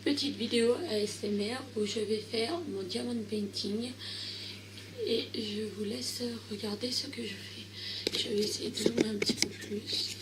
petite vidéo ASMR où je vais faire mon diamond painting et je vous laisse regarder ce que je fais. Je vais essayer de zoomer un petit peu plus.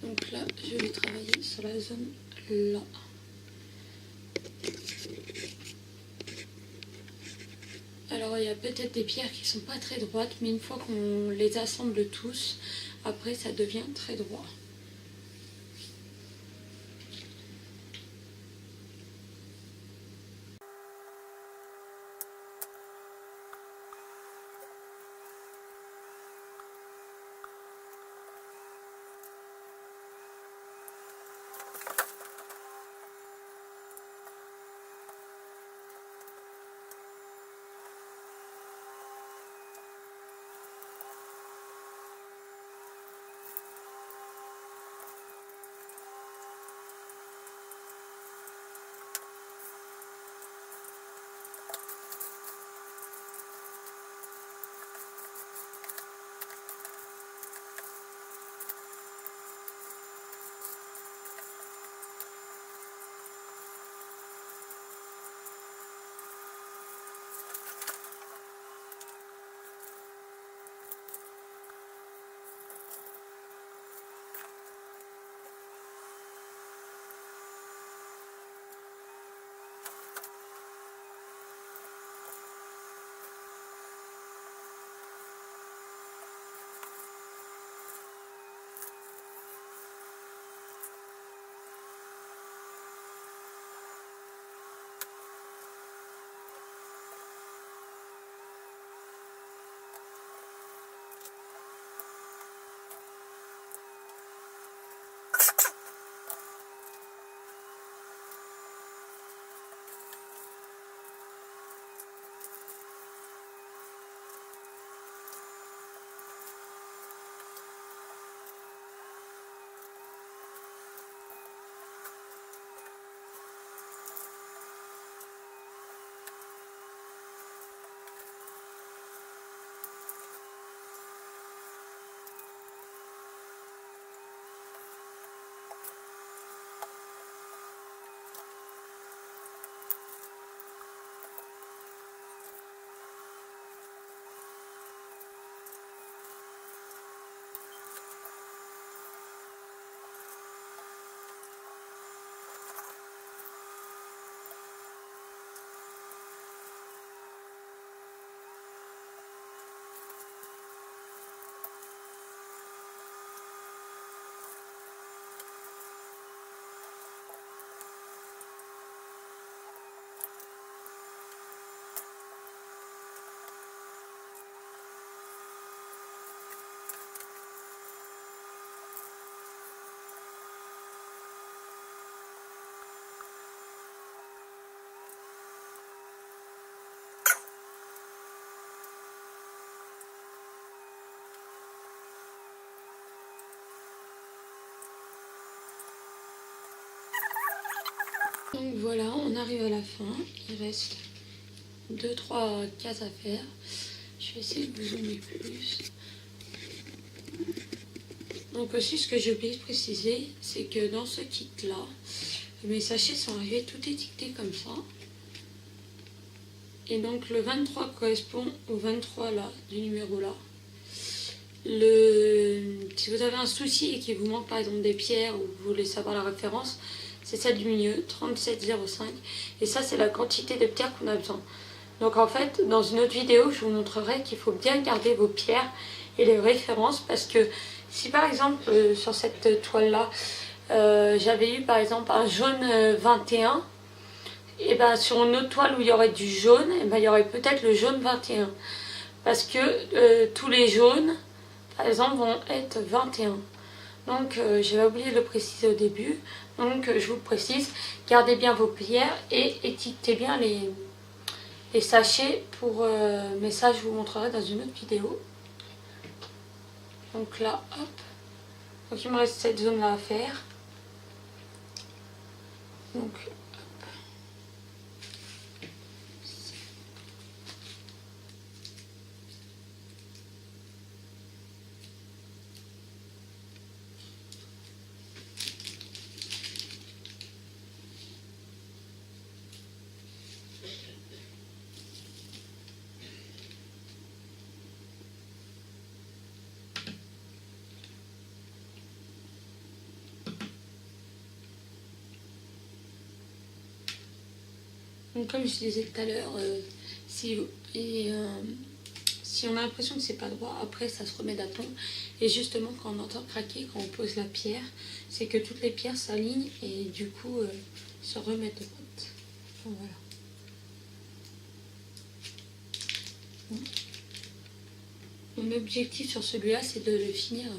Donc là, je vais travailler sur la zone là. Alors il y a peut-être des pierres qui sont pas très droites, mais une fois qu'on les assemble tous, après ça devient très droit. Donc voilà, on arrive à la fin. Il reste 2-3 cases à faire. Je vais essayer de vous zoomer plus. Donc aussi, ce que j'ai oublié de préciser, c'est que dans ce kit-là, mes sachets sont arrivés tout étiquetés comme ça. Et donc le 23 correspond au 23 là, du numéro là. Si vous avez un souci et qu'il vous manque par exemple des pierres ou vous voulez savoir la référence, c'est celle du milieu, 37,05. Et ça, c'est la quantité de pierres qu'on a besoin. Donc en fait, dans une autre vidéo, je vous montrerai qu'il faut bien garder vos pierres et les références. Parce que si par exemple, sur cette toile-là, j'avais eu par exemple un jaune 21, et ben sur une autre toile où il y aurait du jaune, et ben il y aurait peut-être le jaune 21. Parce que tous les jaunes, par exemple, vont être 21. Donc j'avais oublié de le préciser au début. Donc je vous le précise, gardez bien vos pierres et étiquetez bien les sachets pour... mais ça, je vous montrerai dans une autre vidéo. Donc là, hop. Donc il me reste cette zone là à faire. Donc Donc comme je disais tout à l'heure, si on a l'impression que c'est pas droit, après ça se remet d'aplomb. Et justement quand on entend craquer, quand on pose la pierre, c'est que toutes les pierres s'alignent et du coup se remettent droite. Donc, voilà. Mon objectif sur celui-là, c'est de le finir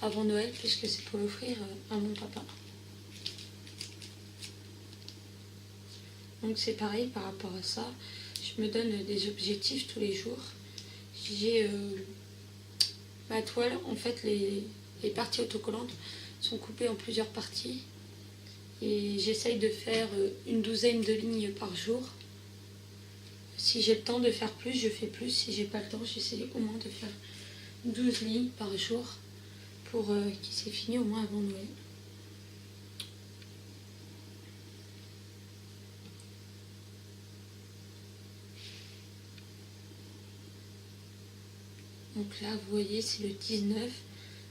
avant Noël, puisque c'est pour l'offrir à mon papa. Donc c'est pareil par rapport à ça. Je me donne des objectifs tous les jours. J'ai ma toile, en fait les parties autocollantes sont coupées en plusieurs parties. Et j'essaye de faire une douzaine de lignes par jour. Si j'ai le temps de faire plus, je fais plus. Si j'ai pas le temps, j'essaie au moins de faire 12 lignes par jour pour qu'il s'est fini au moins avant Noël. Donc là, vous voyez, c'est le 19,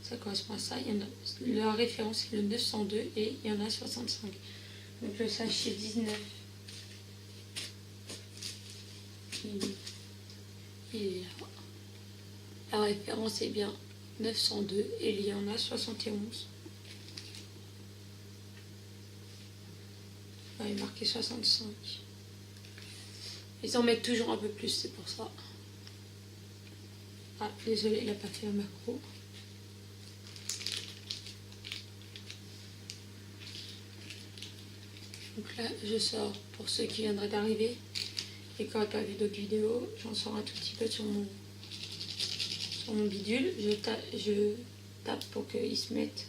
ça correspond à ça. Il y en a, la référence est le 902 et il y en a 65. Donc le sachet 19, il est là. La référence est bien 902 et il y en a 71. Là, il est marqué 65. Ils en mettent toujours un peu plus, c'est pour ça. Ah, désolé, il n'a pas fait un macro. Donc là, je sors, pour ceux qui viendraient d'arriver et qui n'auraient pas vu d'autres vidéos, j'en sors un tout petit peu sur mon bidule. Je tape pour qu'il se mette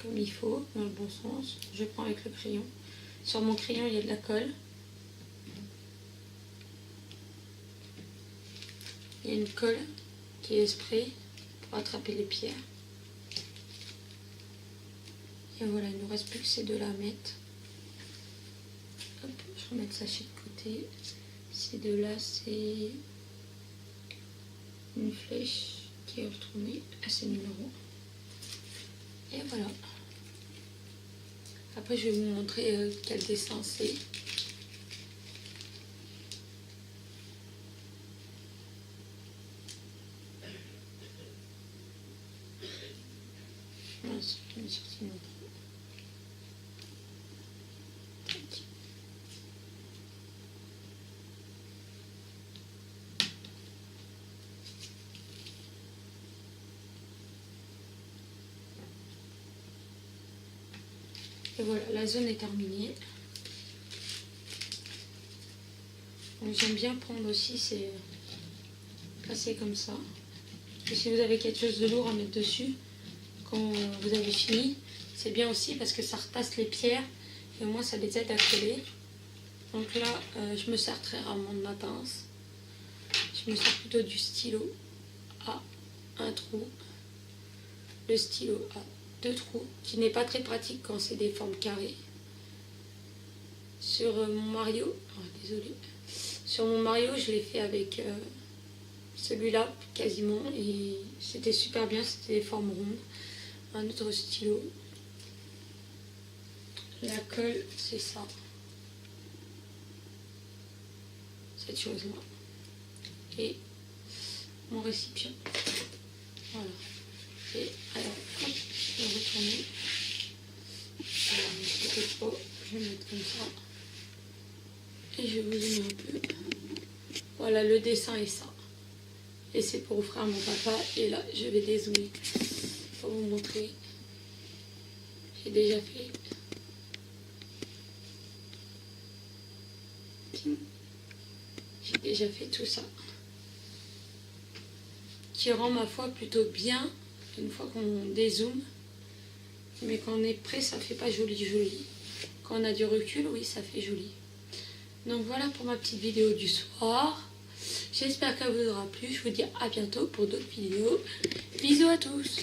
comme il faut, dans le bon sens. Je prends avec le crayon. Sur mon crayon, il y a de la colle. Il y a une colle qui est spray pour attraper les pierres. Et voilà, il ne nous reste plus que ces deux-là à mettre. Hop, je remets le sachet de côté. Ces deux-là, c'est une flèche qui est retournée à ses numéros. Et voilà. Après, je vais vous montrer quel dessin c'est. Je vais sortir mon trou. Et voilà, la zone est terminée. J'aime bien prendre aussi, c'est passer comme ça. Et si vous avez quelque chose de lourd à mettre dessus, quand vous avez fini, c'est bien aussi parce que ça retasse les pierres et au moins ça les aide à coller. Donc là, je me sers très rarement de ma pince. Je me sers plutôt du stylo à un trou. Le stylo à 2 trous, qui n'est pas très pratique quand c'est des formes carrées. Sur mon Mario, désolé. Sur mon Mario, je l'ai fait avec celui-là quasiment et c'était super bien, c'était des formes rondes. Un autre stylo. La colle, c'est ça. Cette chose-là. Et mon récipient. Voilà. Et alors, hop, je vais retourner. Je vais le mettre comme ça. Et je vais vous zoomer un peu. Voilà, le dessin est ça. Et c'est pour offrir à mon papa. Et là, je vais dézoomer pour vous montrer. J'ai déjà fait. J'ai déjà fait tout ça. Qui rend ma foi plutôt bien une fois qu'on dézoome. Mais quand on est prêt, ça fait pas joli. Quand on a du recul, oui, ça fait joli. Donc voilà pour ma petite vidéo du soir. J'espère qu'elle vous aura plu. Je vous dis à bientôt pour d'autres vidéos. Bisous à tous.